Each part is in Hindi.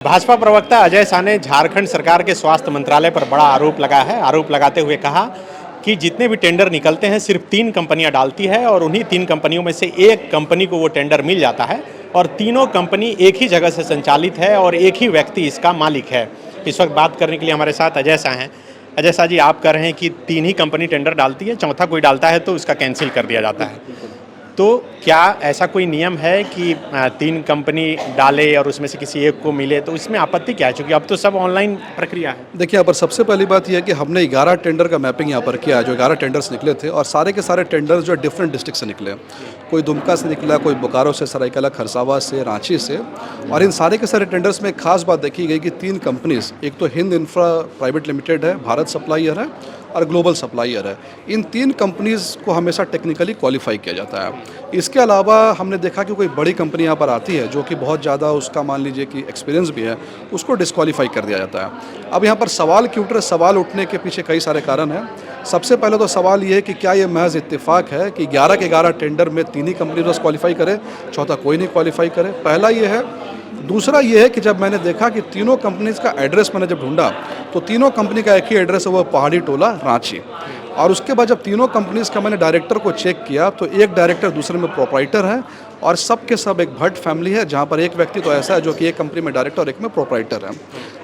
भाजपा प्रवक्ता अजय शाह ने झारखंड सरकार के स्वास्थ्य मंत्रालय पर बड़ा आरोप लगाया है। आरोप लगाते हुए कहा कि जितने भी टेंडर निकलते हैं सिर्फ 3 कंपनियां डालती है और उन्हीं 3 कंपनियों में से एक कंपनी को वो टेंडर मिल जाता है और तीनों कंपनी एक ही जगह से संचालित है और एक ही व्यक्ति इसका मालिक है। इस वक्त बात करने के लिए हमारे साथ अजय शाह हैं। अजय शाह जी, आप कह रहे हैं कि 3 ही कंपनी टेंडर डालती है, चौथा कोई डालता है तो उसका कैंसिल कर दिया जाता है। तो क्या ऐसा कोई नियम है कि 3 कंपनी डाले और उसमें से किसी एक को मिले, तो इसमें आपत्ति क्या है? चूँकि अब तो सब ऑनलाइन प्रक्रिया है। देखिए, यहाँ पर सबसे पहली बात यह है कि हमने 11 टेंडर का मैपिंग यहाँ पर किया है। जो 11 टेंडर्स निकले थे और सारे के सारे टेंडर्स जो डिफरेंट डिस्ट्रिक्ट से निकले। कोई दुमका से निकला, कोई बोकारो से, सरायकेला खरसावां से, रांची से। और इन सारे के सारे टेंडर्स में एक खास बात देखी गई कि 3 कंपनीज, एक तो हिंद इंफ्रा प्राइवेट लिमिटेड है, भारत सप्लायर है और ग्लोबल सप्लायर है। इन 3 कंपनीज को हमेशा टेक्निकली क्वालिफाई किया जाता है। इसके अलावा हमने देखा कि कोई बड़ी कंपनी यहाँ पर आती है जो कि बहुत ज़्यादा उसका मान लीजिए कि एक्सपीरियंस भी है, उसको डिस्क्वालीफाई कर दिया जाता है। अब यहाँ पर सवाल क्यों उठ रहे? सवाल उठने के पीछे कई सारे कारण हैं। सबसे पहले तो सवाल ये है कि क्या ये महज इत्तेफाक है कि 11 के 11 टेंडर में 3 ही कंपनी बस क्वालिफाई करे, चौथा कोई नहीं क्वालिफाई करे? पहला ये है। दूसरा ये है कि जब मैंने देखा कि तीनों कंपनीज का एड्रेस मैंने जब ढूंढा तो तीनों कंपनी का एक ही एड्रेस है, वो पहाड़ी टोला रांची। और उसके बाद जब तीनों कंपनीज का मैंने डायरेक्टर को चेक किया तो एक डायरेक्टर दूसरे में प्रोप्राइटर है और सब के सब एक भट्ट फैमिली है, जहाँ पर एक व्यक्ति तो ऐसा है जो कि एक कंपनी में डायरेक्टर और एक में प्रोप्राइटर है।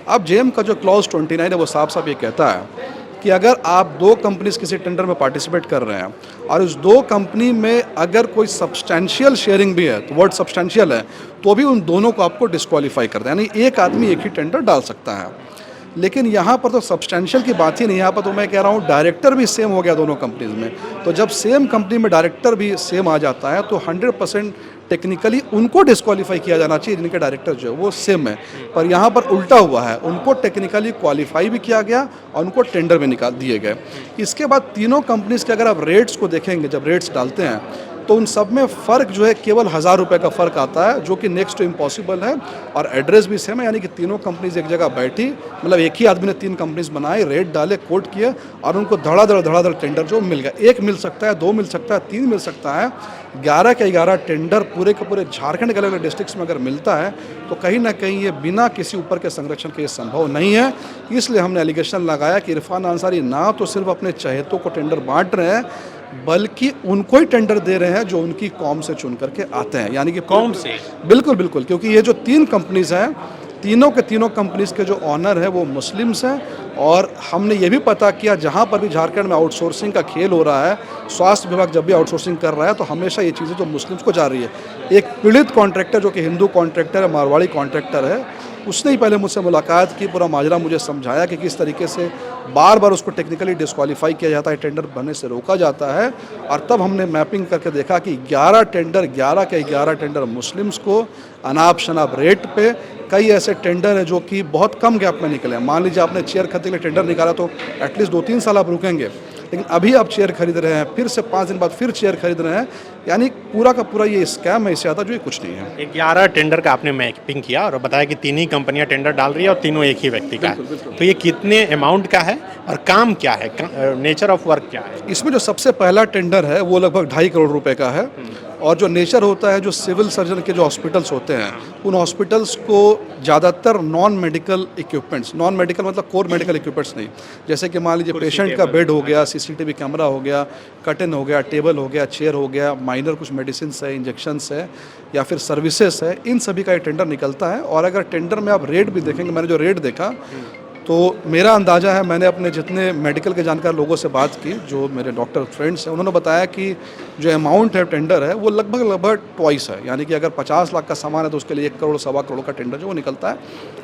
अब जेएम का जो क्लॉज 29 है वो साफ साफ ये कहता है कि अगर आप 2 कंपनीज किसी टेंडर में पार्टिसिपेट कर रहे हैं और उस 2 कंपनी में अगर कोई सब्सटेंशियल शेयरिंग भी है, तो वर्ड सब्सटेंशियल है, तो भी उन दोनों को आपको डिस्क्वालीफाई कर दें, यानी एक आदमी एक ही टेंडर डाल सकता है। लेकिन यहाँ पर तो सब्सटेंशियल की बात ही नहीं, यहाँ पर तो मैं कह रहा हूँ डायरेक्टर भी सेम हो गया दोनों कंपनीज में। तो जब सेम कंपनी में डायरेक्टर भी सेम आ जाता है तो 100% टेक्निकली उनको डिस्क्वालीफाई किया जाना चाहिए जिनके डायरेक्टर जो है वो सेम है। पर यहाँ पर उल्टा हुआ है, उनको टेक्निकली क्वालिफाई भी किया गया और उनको टेंडर में निकाल दिए गए। इसके बाद तीनों कंपनीज के अगर आप रेट्स को देखेंगे, जब रेट्स डालते हैं तो उन सब में फ़र्क जो है केवल 1000 रुपये का फ़र्क आता है, जो कि नेक्स्ट टू इम्पॉसिबल है। और एड्रेस भी सेम है, यानी कि तीनों कंपनीज एक जगह बैठी, मतलब एक ही आदमी ने 3 कंपनीज बनाए, रेट डाले, कोट किए और उनको धड़ाधड़ टेंडर जो मिल गया। 1 मिल सकता है, 2 मिल सकता है, 3 मिल सकता है। 11 के 11 टेंडर पूरे के पूरे झारखंड के अलग अलग डिस्ट्रिक्ट्स में अगर मिलता है तो कहीं ना कहीं ये बिना किसी ऊपर के संरक्षण के ये संभव नहीं है। इसलिए हमने एलिगेशन लगाया कि इरफान अंसारी ना तो सिर्फ अपने चहेतों को टेंडर बांट रहे हैं, बल्कि उनको ही टेंडर दे रहे हैं जो उनकी कौम से चुन करके आते हैं, यानी कि कौम से। बिल्कुल बिल्कुल, क्योंकि ये जो 3 कंपनीज हैं, तीनों के तीनों कंपनीज के जो ऑनर हैं वो मुस्लिम्स हैं। और हमने ये भी पता किया जहाँ पर भी झारखंड में आउटसोर्सिंग का खेल हो रहा है, स्वास्थ्य विभाग जब भी आउटसोर्सिंग कर रहा है तो हमेशा ये चीज़ें जो मुस्लिम्स को जा रही है। एक पीड़ित कॉन्ट्रैक्टर जो कि हिंदू कॉन्ट्रैक्टर है, मारवाड़ी कॉन्ट्रैक्टर है, उसने ही पहले मुझसे मुलाकात की, पूरा माजरा मुझे समझाया कि किस तरीके से बार बार उसको टेक्निकली डिस्क्वालीफाई किया जाता है, टेंडर बनने से रोका जाता है। और तब हमने मैपिंग करके देखा कि 11 के 11 टेंडर मुस्लिम्स को अनाप शनाप रेट पे, कई ऐसे टेंडर हैं जो कि बहुत कम गैप में निकले हैं। मान लीजिए आपने चेयर खरीदने के लिए टेंडर निकाला तो एटलीस्ट 2-3 साल आप रुकेंगे, लेकिन अभी आप चेयर खरीद रहे हैं, फिर से 5 दिन बाद फिर चेयर खरीद रहे हैं, यानी पूरा का पूरा ये स्कैम है, इससे ज़्यादा जो ये कुछ नहीं है। 11 टेंडर का आपने मैपिंग किया और बताया कि 3 ही कंपनियां टेंडर डाल रही है और तीनों एक ही व्यक्ति का है। तो ये कितने अमाउंट का है और काम क्या है, नेचर ऑफ वर्क क्या है? इसमें जो सबसे पहला टेंडर है वो लगभग 2.5 करोड़ रुपए का है। और जो नेचर होता है, जो सिविल सर्जन के जो हॉस्पिटल्स होते हैं, उन हॉस्पिटल्स को ज़्यादातर non medical equipments, non medical मतलब कोर मेडिकल इक्विपमेंट्स नहीं, जैसे कि मान लीजिए पेशेंट का बेड हो गया, सीसीटीवी कैमरा हो गया, कर्टन हो गया, टेबल हो गया, चेयर हो गया, माइनर कुछ मेडिसिन है, इंजेक्शन्स है या फिर सर्विसेज है, इन सभी का ये टेंडर निकलता है। और अगर टेंडर में आप रेट भी देखेंगे, मैंने जो रेट देखा तो मेरा अंदाज़ा है, मैंने अपने जितने मेडिकल के जानकार लोगों से बात की, जो मेरे डॉक्टर फ्रेंड्स हैं, उन्होंने बताया कि जो अमाउंट है टेंडर है वो लगभग ट्वाइस है, यानी कि अगर 50 लाख का सामान है तो उसके लिए 1 करोड़ सवा करोड़ का टेंडर जो वो निकलता है,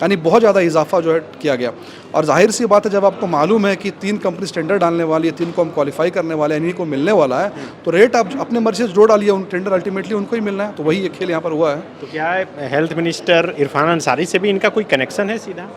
यानी बहुत ज़्यादा इजाफा जो है किया गया। और जाहिर सी बात है, जब आपको मालूम है कि 3 कंपनीज टेंडर डालने वाली है, 3 को हम क्वालिफाई करने वाले हैं, इन्हीं को मिलने वाला है, तो रेट आप अपने मर्जी से जोड़ डालिए, उन टेंडर अल्टीमेटली उनको ही मिलना है। तो वही ये खेल यहाँ पर हुआ है। तो क्या हेल्थ मिनिस्टर इरफान अंसारी से भी इनका कोई कनेक्शन है सीधा?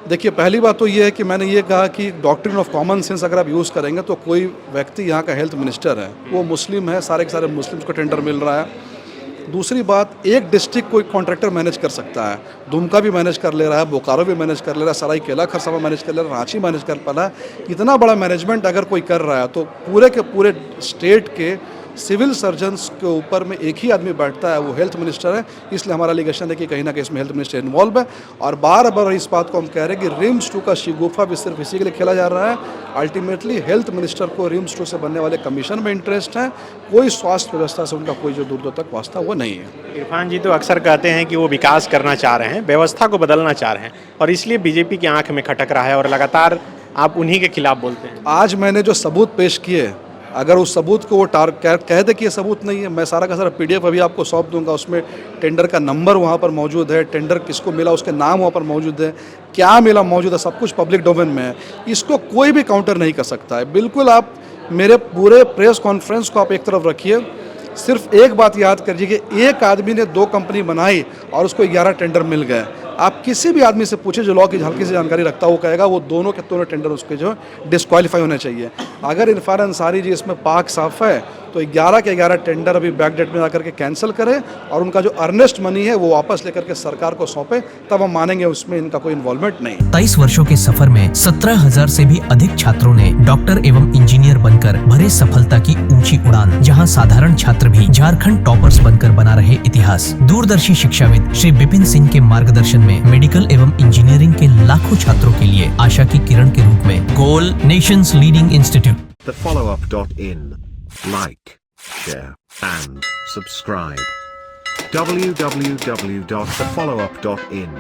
देखिए, पहली बात तो ये है कि मैंने ये कहा कि डॉक्ट्रिन ऑफ कॉमन सेंस अगर आप यूज़ करेंगे तो कोई व्यक्ति यहाँ का हेल्थ मिनिस्टर है वो मुस्लिम है, सारे के सारे मुस्लिम्स को टेंडर मिल रहा है। दूसरी बात, एक डिस्ट्रिक्ट कोई कॉन्ट्रैक्टर मैनेज कर सकता है, दुमका भी मैनेज कर ले रहा है, बोकारो भी मैनेज कर ले रहा है, सरायकेला खरसावां मैनेज कर ले रहा है, रांची मैनेज कर पा रहा है। इतना बड़ा मैनेजमेंट अगर कोई कर रहा है तो पूरे के पूरे स्टेट के सिविल सर्जन्स के ऊपर में एक ही आदमी बैठता है, वो हेल्थ मिनिस्टर है। इसलिए हमारा एलिगेशन है कि कहीं ना कहीं इसमें हेल्थ मिनिस्टर इन्वॉल्व है। और बार बार इस बात को हम कह रहे हैं कि रिम्स 2 का शिगुफा भी सिर्फ इसी के लिए खेला जा रहा है। अल्टीमेटली हेल्थ मिनिस्टर को रिम्स 2 से बनने वाले कमीशन में इंटरेस्ट है, कोई स्वास्थ्य व्यवस्था से उनका कोई जो दूर दूर तक वास्ता वो नहीं है। इरफान जी तो अक्सर कहते हैं कि वो विकास करना चाह रहे हैं, व्यवस्था को बदलना चाह रहे हैं, और इसलिए बीजेपी की आंख में खटक रहा है और लगातार आप उन्हीं के खिलाफ बोलते हैं। आज मैंने जो सबूत पेश किए, अगर उस सबूत को वो कह दे कि ये सबूत नहीं है, मैं सारा का सारा PDF अभी आपको सौंप दूंगा। उसमें टेंडर का नंबर वहाँ पर मौजूद है, टेंडर किसको मिला उसके नाम वहाँ पर मौजूद है, क्या मिला मौजूद है, सब कुछ पब्लिक डोमेन में है। इसको कोई भी काउंटर नहीं कर सकता है। बिल्कुल आप मेरे पूरे प्रेस कॉन्फ्रेंस को आप एक तरफ रखिए, सिर्फ एक बात याद करिए कि एक आदमी ने 2 कंपनी बनाई और उसको 11 टेंडर मिल गए। आप किसी भी आदमी से पूछे जो लॉ की हल्की सी जानकारी रखता है, वो कहेगा वो दोनों के दोनों टेंडर उसके जो डिस्क्वालीफाई होने चाहिए। अगर इरफान अंसारी जी इसमें पाक साफ है तो 11 के 11 टेंडर अभी बैक डेट में आकर के कैंसिल करें और उनका जो अर्नेस्ट मनी है वो वापस लेकर के सरकार को सौंपे, तब हम मानेंगे उसमें इनका कोई इन्वॉल्वमेंट नहीं। 23 वर्षों के सफर में 17,000 से भी अधिक छात्रों ने डॉक्टर एवं इंजीनियर बनकर भरे सफलता की ऊंची उड़ान। जहां साधारण छात्र भी झारखंड टॉपर्स बनकर बना रहे इतिहास। दूरदर्शी शिक्षाविद श्री विपिन सिंह के मार्गदर्शन में मेडिकल एवं इंजीनियरिंग के लाखों छात्रों के लिए आशा की किरण के रूप में goal nation's leading institute. thefollowup.in. Like, share, and subscribe. www.thefollowup.in